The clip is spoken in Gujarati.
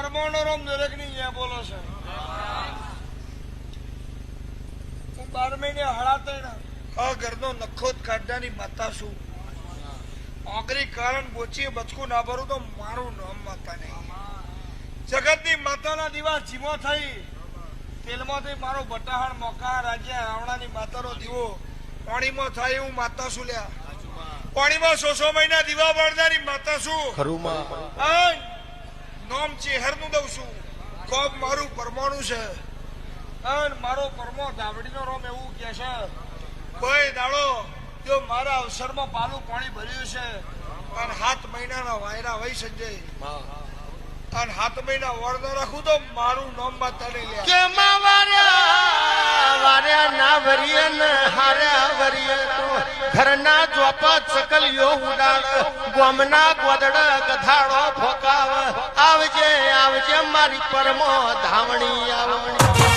પરમોનો રોમ દરેક ની અહીંયા બોલો છે. હું 12 મહિને હળાતે આ ઘરનો નખો જ કાઢવાની માતા છું. ઓગરી કારણ બોચીએ બચકું ના ભરું તો મારું નામ માતા નહીં. જગતની માતાના દીવા જીવો થઈ તેલમાંથી મારો બટાહાણ મોકા રાજ્ય રાવણાની માતાનો દીવો પાણીમાં થાય એવું માતા છું. લ્યા પાણીમાં 100 મહિના દીવા બાળનારી માતા છું. નોમ ચેહરનું દઉં છું. કોબ મારું પરમાણુ છે અને મારો પરમો ધાવડીનો રોમ એવું કે છે કોઈ દાડો જો મારા અવસરમાં પાલું પાણી ભર્યું છે અને 7 મહિનાના વાયરા વહી સંજય અને 7 મહિના વળ ન રાખું તો મારું નામ માતા નહીં લે કે વાર્યા ના વરીએ ને હાર્યા વરીએ તો ઘરના ચોપા ચકલિયો ઉડાડ ગોમના ગોદડ ગધાડો ફોકાવ આવજે આવજે મારી પરમો ધાવણી આવણી